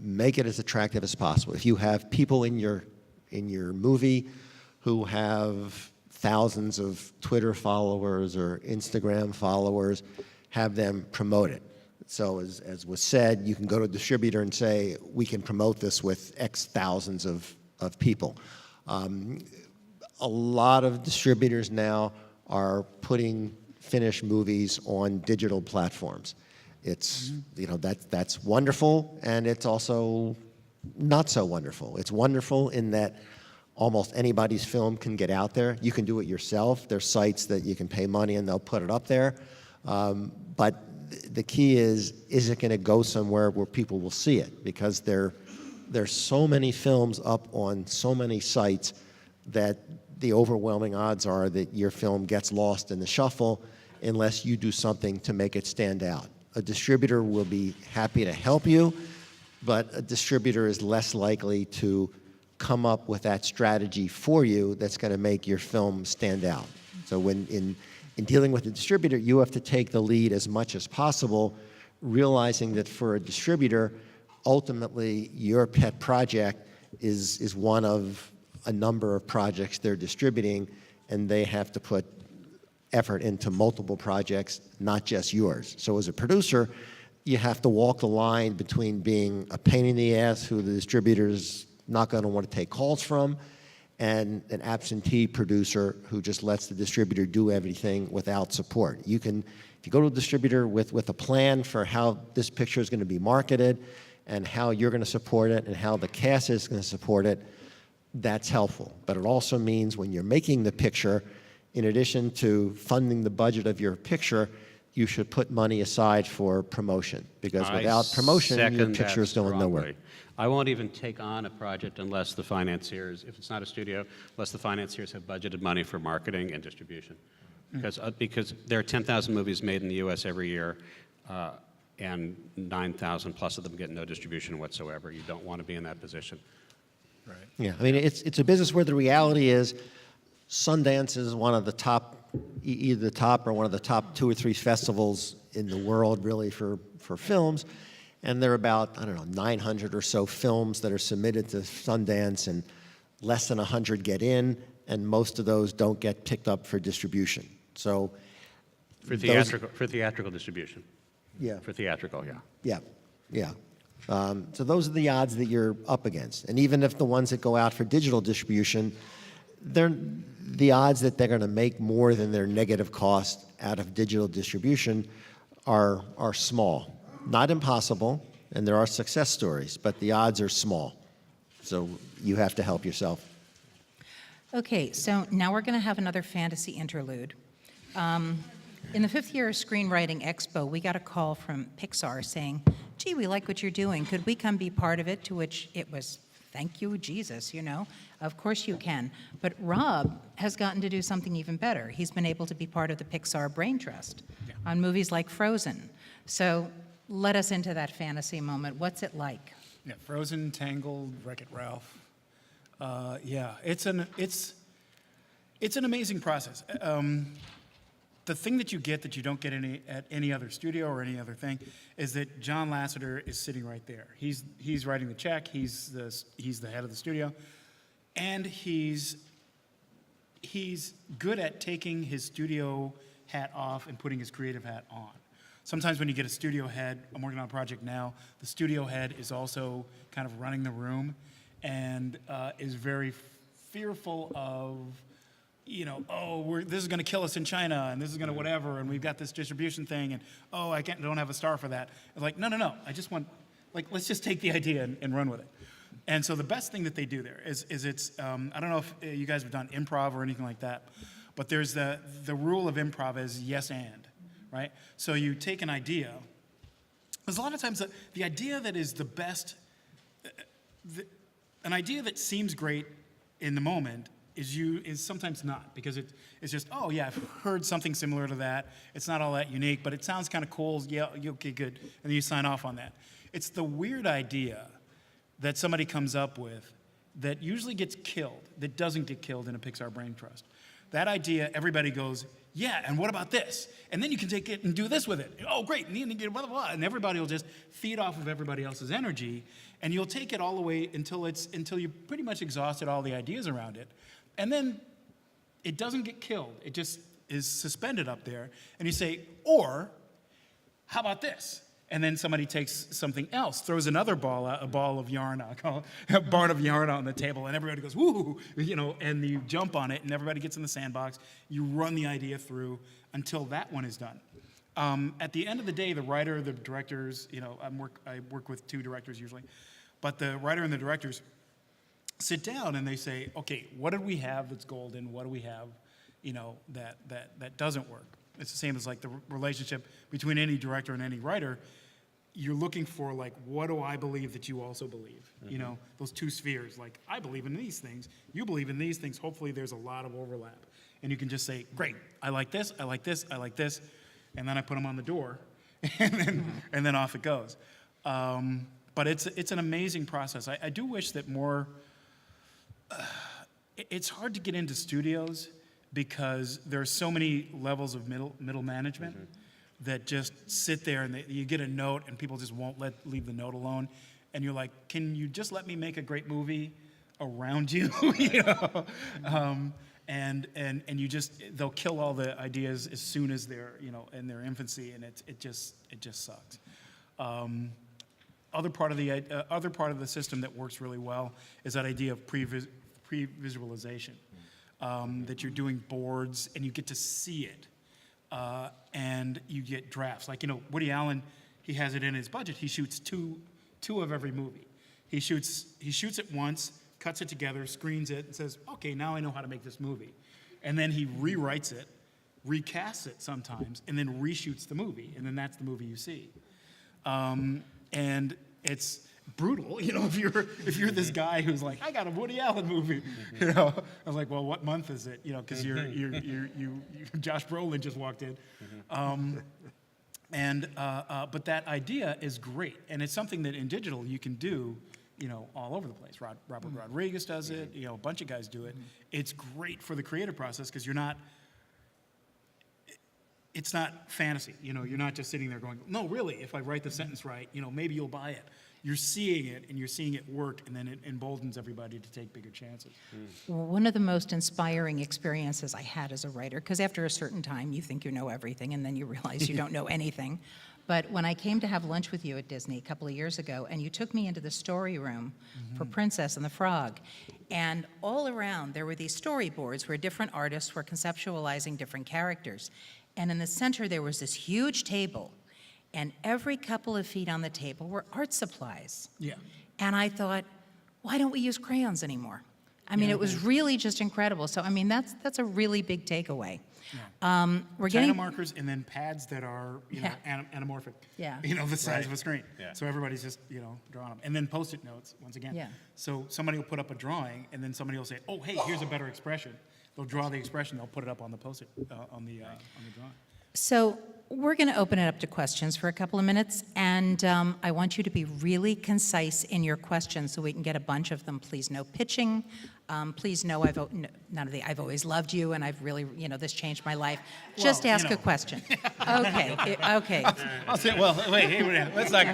make it as attractive as possible. If you have people in your movie who have thousands of Twitter followers or Instagram followers, have them promote it. So as was said, you can go to a distributor and say, we can promote this with X thousands of people. A lot of distributors now are putting finished movies on digital platforms. It's, that's wonderful, and it's also not so wonderful. It's wonderful in that almost anybody's film can get out there. You can do it yourself. There's sites that you can pay money and they'll put it up there. But the key is it going to go somewhere where people will see it? Because there's so many films up on so many sites that the overwhelming odds are that your film gets lost in the shuffle unless you do something to make it stand out. A distributor will be happy to help you, but a distributor is less likely to come up with that strategy for you that's going to make your film stand out. So when in dealing with a distributor, you have to take the lead as much as possible, realizing that for a distributor, ultimately your pet project is one of a number of projects they're distributing, and they have to put effort into multiple projects, not just yours. So as a producer, you have to walk the line between being a pain in the ass who the distributor's not going to want to take calls from, and an absentee producer who just lets the distributor do everything without support. You can, if you go to a distributor with a plan for how this picture is going to be marketed and how you're going to support it and how the cast is going to support it, that's helpful. But it also means when you're making the picture, in addition to funding the budget of your picture, you should put money aside for promotion, because without promotion, your picture is going nowhere. I won't even take on a project unless the financiers, if it's not a studio, unless the financiers have budgeted money for marketing and distribution. Because there are 10,000 movies made in the U.S. every year, and 9,000 plus of them get no distribution whatsoever. You don't want to be in that position. Right. Yeah, I mean, it's a business where the reality is Sundance is one of the top, either the top or one of the top 2 or 3 festivals in the world, really, for films. And there are about, 900 or so films that are submitted to Sundance, and less than 100 get in, and most of those don't get picked up for distribution. So For theatrical distribution. Yeah. For theatrical, yeah. Yeah, yeah. So those are the odds that you're up against. And even if the ones that go out for digital distribution, the odds that they're going to make more than their negative cost out of digital distribution are small. Not impossible, and there are success stories, but the odds are small. So you have to help yourself. Okay, so now we're going to have another fantasy interlude. In the 5th year of Screenwriting Expo, we got a call from Pixar saying, gee, we like what you're doing. Could we come be part of it? To which it was, thank you, Jesus, Of course you can. But Rob has gotten to do something even better. He's been able to be part of the Pixar Brain Trust on movies like Frozen. So let us into that fantasy moment. What's it like? Yeah, Frozen, Tangled, Wreck-It Ralph. It's an amazing process. The thing that you get that you don't get at any other studio or any other thing is that John Lasseter is sitting right there. He's writing the check. He's the head of the studio, and he's good at taking his studio hat off and putting his creative hat on. Sometimes when you get a studio head, I'm working on a project now, the studio head is also kind of running the room and is very fearful of, this is going to kill us in China, and this is going to whatever, and we've got this distribution thing, and don't have a star for that. It's like, no, I just want, let's just take the idea and run with it. And so the best thing that they do there is it's, I don't know if you guys have done improv or anything like that, but there's the rule of improv is yes and, right? So you take an idea There's a lot of times that the idea that is the best, an idea that seems great in the moment is sometimes not, because it's just, oh yeah, I've heard something similar to that. It's not all that unique, but it sounds kind of cool. Yeah, okay, good. And then you sign off on that. It's the weird idea that somebody comes up with that usually gets killed, that doesn't get killed in a Pixar brain trust. That idea, everybody goes, yeah, and what about this? And then you can take it and do this with it. Oh, great, and then you get blah, blah, blah. And everybody will just feed off of everybody else's energy, and you'll take it all the way until you pretty much exhausted all the ideas around it. And then it doesn't get killed. It just is suspended up there. And you say, or how about this? And then somebody takes something else, throws another ball out, a ball of yarn, I call it, a barn of yarn on the table, and everybody goes, woo, and you jump on it, and everybody gets in the sandbox. You run the idea through until that one is done. At the end of the day, the writer, the directors, I work with 2 directors usually, but the writer and the directors sit down and they say, okay, what do we have that's golden? What do we have, that doesn't work? It's the same as like the relationship between any director and any writer. You're looking for like, what do I believe that you also believe? Mm-hmm. Those 2 spheres. Like, I believe in these things. You believe in these things. Hopefully there's a lot of overlap. And you can just say, great, I like this, I like this, I like this. And then I put them on the door and then off it goes. But it's an amazing process. I do wish that more, it's hard to get into studios because there are so many levels of middle management that just sit there and you get a note and people just won't leave the note alone. And you're like, can you just let me make a great movie around you? And you just, they'll kill all the ideas as soon as they're, in their infancy, and it just sucks. Other part of the system that works really well is that idea of pre-visualization, that you're doing boards and you get to see it, and you get drafts. Like, Woody Allen, he has it in his budget. He shoots two of every movie. He shoots it once, cuts it together, screens it, and says, okay, now I know how to make this movie. And then he rewrites it, recasts it sometimes, and then reshoots the movie, and then that's the movie you see. And it's brutal, if you're this guy who's like, I got a Woody Allen movie, I was like, well, what month is it? Because you Josh Brolin just walked in, but that idea is great, and it's something that in digital you can do, all over the place. Robert Rodriguez does it, a bunch of guys do it. It's great for the creative process because it's not fantasy, you're not just sitting there going, no, really, if I write the sentence right, maybe you'll buy it. You're seeing it, and you're seeing it work, and then it emboldens everybody to take bigger chances. Well, one of the most inspiring experiences I had as a writer, because after a certain time, you think you know everything, and then you realize you don't know anything. But when I came to have lunch with you at Disney a couple of years ago, and you took me into the story room for Princess and the Frog, and all around there were these storyboards where different artists were conceptualizing different characters. And in the center, there was this huge table, and every couple of feet on the table were art supplies. Yeah. And I thought, why don't we use crayons anymore? I mean, it was really just incredible. So, I mean, that's a really big takeaway. Yeah. We're China getting markers and then pads that are, anamorphic. Yeah. The size of a screen. Yeah. So everybody's just, drawing them. And then Post-it notes, once again. Yeah. So somebody will put up a drawing, and then somebody will say, oh, hey, here's a better expression. They'll draw the expression, they'll put it up on the Post-it, on the drawing. So we're going to open it up to questions for a couple of minutes, and I want you to be really concise in your questions so we can get a bunch of them. Please, no pitching. Please, no, none of the I've always loved you, and I've really, this changed my life. Just ask a question. Okay, okay. I'll say, well, wait, hey, let's not.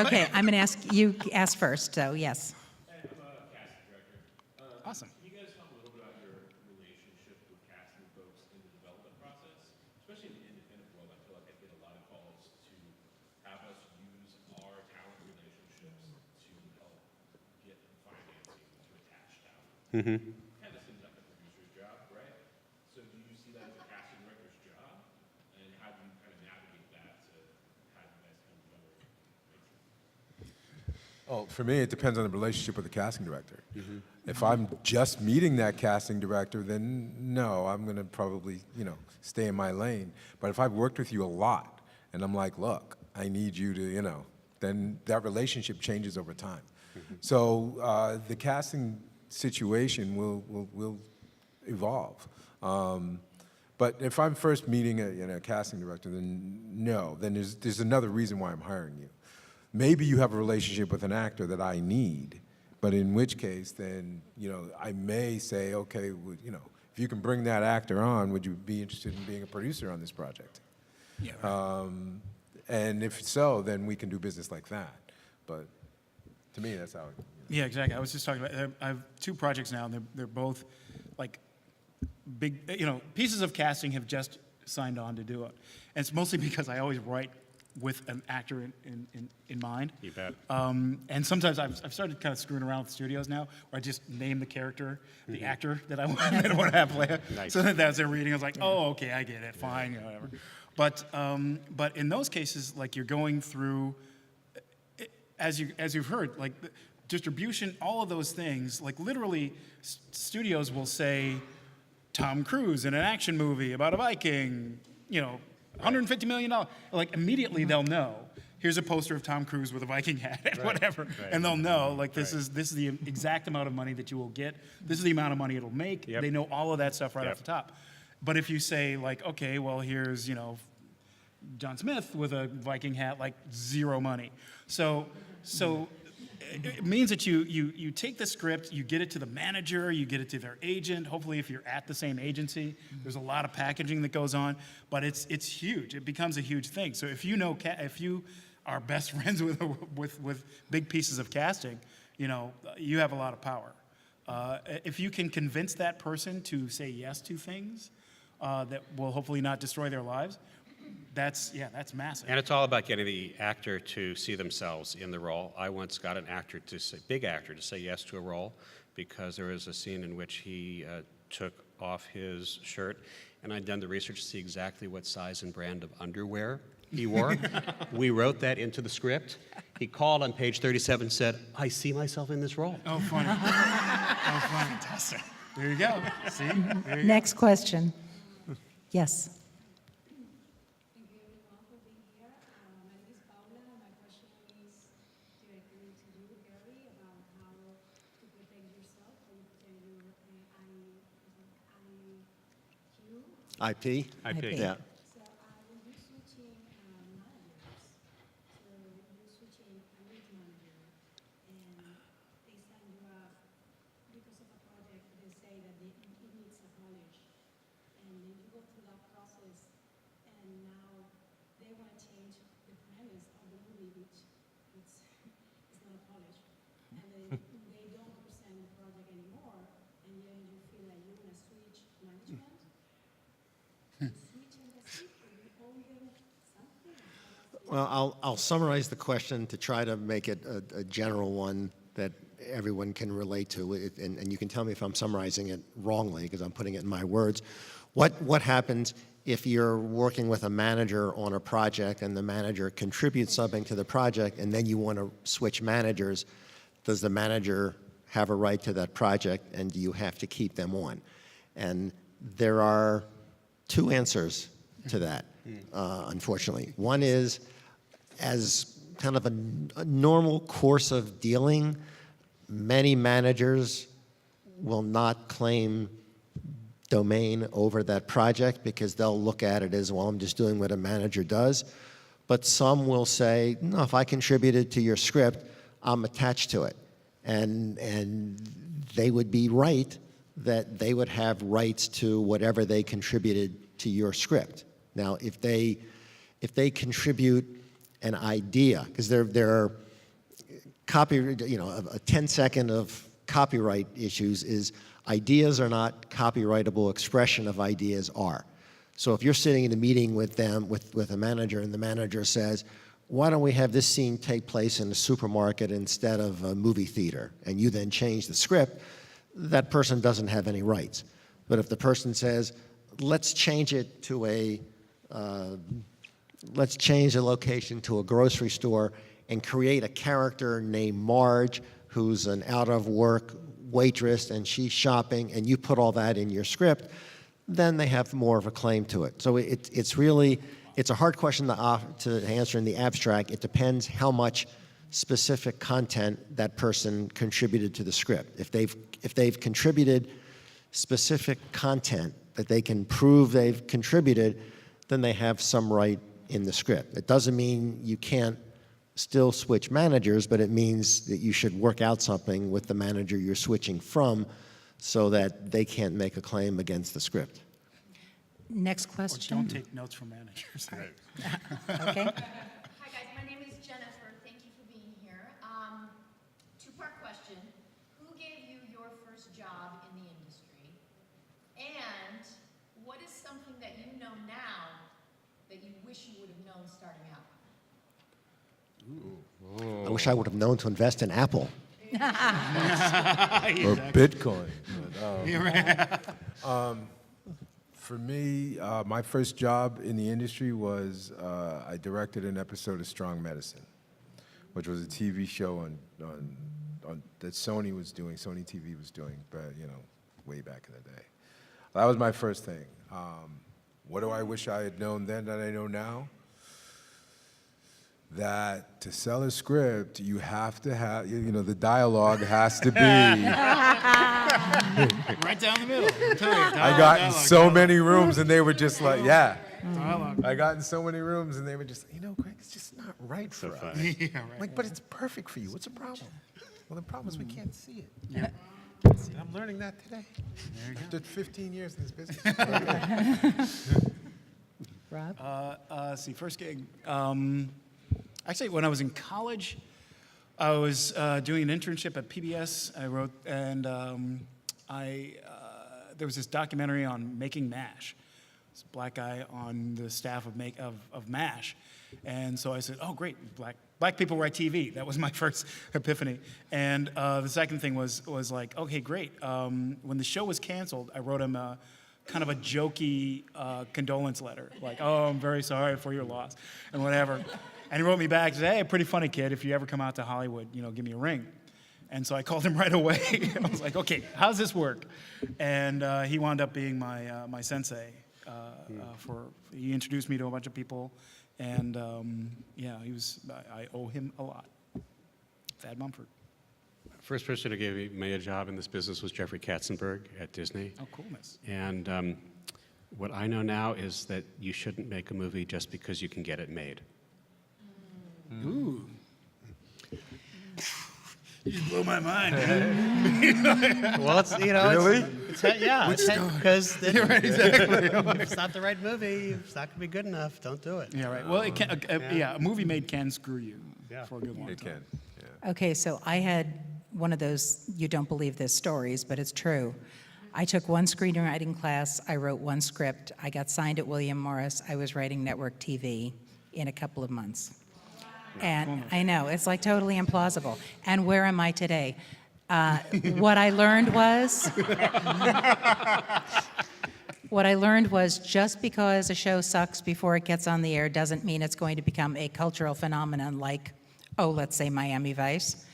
Okay, I'm going to ask you ask first, so yes. I'm a casting director. Awesome. Can you guys talk a little bit about your relationship with casting folks in the development process? Especially in the independent world, I feel like I get a lot of calls to have us use our talent relationships to help get financing to attach talent. Kind of seems like a producer's job, right? So do you see that as a casting director's job? And how do you kind of navigate that to have you guys come together? Oh, for me, it depends on the relationship with the casting director. If I'm just meeting that casting director, then no, I'm going to probably, stay in my lane. But if I've worked with you a lot and I'm like, look, I need you to, you know, then that relationship changes over time. So the casting situation will evolve. But if I'm first meeting a casting director, then no, then there's another reason why I'm hiring you. Maybe you have a relationship with an actor that I need, but in which case, then, you know, I may say, okay, well, you know, if you can bring that actor on, would you be interested in being a producer on this project? Yeah, right. And if so, then we can do business like that. But to me, that's how. Yeah, exactly. I was just talking about, I have 2 projects now, and they're both like big, you know, pieces of casting have just signed on to do it. And it's mostly because I always write with an actor in mind. You bet. And sometimes I've started kind of screwing around with studios now, where I just name the character, the actor that I want to have play it. Nice. So that as they're reading, I was like, oh, okay, I get it, fine, you know, whatever. But in those cases, like you're going through, as you've heard, like distribution, all of those things, like literally studios will say, Tom Cruise in an action movie about a Viking, you know, $150 million. Like immediately they'll know. Here's a poster of Tom Cruise with a Viking hat, and whatever, and they'll know like this is the exact amount of money that you will get. This is the amount of money it'll make. Yep. They know all of that stuff right Yep. off the top. But if you say like, okay, well here's, you know, John Smith with a Viking hat, like zero money. So it means that you take the script, you get it to the manager, you get it to their agent. Hopefully, if you're at the same agency, there's a lot of packaging that goes on, but it's huge. It becomes a huge thing. So if you are best friends with big pieces of casting, you know, you have a lot of power. If you can convince that person to say yes to things that will hopefully not destroy their lives, that's massive. And it's all about getting the actor to see themselves in the role. I once got an actor big actor to say yes to a role because there was a scene in which he took off his shirt, and I'd done the research to see exactly what size and brand of underwear he wore. We wrote that into the script. He called on page 37 and said, I see myself in this role. Oh, funny. Oh, funny. Fantastic. There you go. See? There you go. Next question. Yes. Thank you everyone for being here. My name is Paula. My question is directly to you, Gary, about how to protect yourself, how you protect your IP? IQ. IP. Yeah. So when you're switching managers, so you're switching a lead manager, and they sign you up because of a project, they say that it needs a polish. And then you go through that process, and now they want to change the premise of the movie, which it's not a polish. And then they don't represent the project anymore, and then you feel like you're going to switch management. Switching the script, or you owe them something. Well, I'll summarize the question to try to make it a general one that everyone can relate to, and you can tell me if I'm summarizing it wrongly because I'm putting it in my words. What happens if you're working with a manager on a project and the manager contributes something to the project and then you want to switch managers? Does the manager have a right to that project, and do you have to keep them on? And there are 2 answers to that, unfortunately. One is, as kind of a normal course of dealing, many managers will not claim domain over that project because they'll look at it as, well, I'm just doing what a manager does. But some will say, no, if I contributed to your script, I'm attached to it. And they would be right that they would have rights to whatever they contributed to your script. Now, if they contribute an idea, because there are a 10-second of copyright issues is ideas are not copyrightable, expression of ideas are. So if you're sitting in a meeting with them, with a manager, and the manager says, why don't we have this scene take place in a supermarket instead of a movie theater, and you then change the script, that person doesn't have any rights. But if the person says, let's change it to let's change the location to a grocery store and create a character named Marge who's an out-of-work waitress and she's shopping, and you put all that in your script, then they have more of a claim to it. So it's really It's a hard question to answer in the abstract. It depends how much specific content that person contributed to the script. If they've contributed specific content that they can prove they've contributed, then they have some right in the script. It doesn't mean you can't still switch managers, but it means that you should work out something with the manager you're switching from so that they can't make a claim against the script. Next Or question. don't take notes from managers. Okay. Hi, guys. My name is Jennifer. Thank you for being here. Two-part question. Who gave you your first job in the industry? And what is something that you know now that you wish you would have known starting out? I wish I would have known to invest in Apple. Or Bitcoin. For me, my first job in the industry was I directed an episode of Strong Medicine, which was a TV show that Sony was doing, Sony TV was doing, but way back in the day. That was my first thing. What do I wish I had known then that I know now? That to sell a script, you have to have, the dialogue has to be. Right down the middle. I'm telling you, I got in so many rooms and they were just like, yeah. dialogue. I got in so many rooms and they were just, Greg, it's just not right for us. Yeah, right. Like, but it's perfect for you. What's the problem? Well, the problem is we can't see it. Yeah. I'm learning that today. After 15 years in this business. Rob? Let's see, first gig. Actually, when I was in college, I was doing an internship at PBS. I wrote, and there was this documentary on making MASH. This black guy on the staff of MASH, and so I said, "Oh, great, black people write TV." That was my first epiphany. And the second thing was like, "Okay, great." When the show was canceled, I wrote him kind of a jokey condolence letter, like, "Oh, I'm very sorry for your loss," and whatever. And he wrote me back, said, "Hey, pretty funny kid. If you ever come out to Hollywood, give me a ring." And so I called him right away. I was like, "Okay, how's this work?" And he wound up being my sensei. He introduced me to a bunch of people, and I owe him a lot. Thad Mumford. First person who gave me a job in this business was Jeffrey Katzenberg at Disney. Oh, coolness. And what I know now is that you shouldn't make a movie just because you can get it made. Ooh. You just blow my mind. Well, it's Really? because if it's not the right movie, it's not going to be good enough. Don't do it. Yeah, right. Well, it can, a movie made can screw you for a good long It time. can. Okay, so I had one of those, you don't believe this stories, but it's true. I took one screenwriting class, I wrote one script, I got signed at William Morris, I was writing network TV in a couple of months. And I know, it's like totally implausible. And where am I today? What I learned was just because a show sucks before it gets on the air doesn't mean it's going to become a cultural phenomenon like, let's say Miami Vice.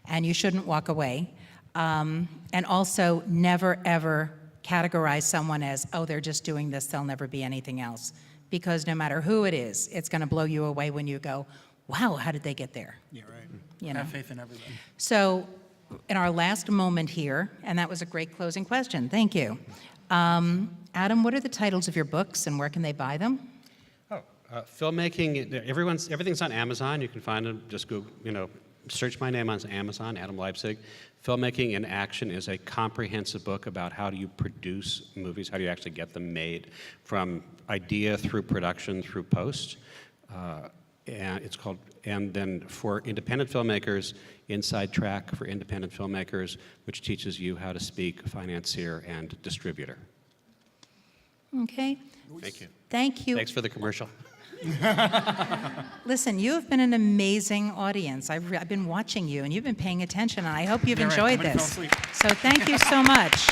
And you shouldn't walk away. And also never, ever categorize someone as, they're just doing this, they'll never be anything else. Because no matter who it is, it's going to blow you away when you go, wow, how did they get there? Yeah, right. You know. Have faith in everybody. So in our last moment here, and that was a great closing question, thank you. Adam, what are the titles of your books and where can they buy them? Filmmaking, everything's on Amazon. You can find them, just go, search my name on Amazon, Adam Leipzig. Filmmaking in Action is a comprehensive book about how do you produce movies, how do you actually get them made, from idea through production through post. And it's called, and then for independent filmmakers, Inside Track for independent filmmakers, which teaches you how to speak financier and distributor. Okay. Thank you. Thank you. Thanks for the commercial. Listen, you have been an amazing audience. I've been watching you, and you've been paying attention, and I hope you've enjoyed Somebody fell this. asleep. So thank you so much.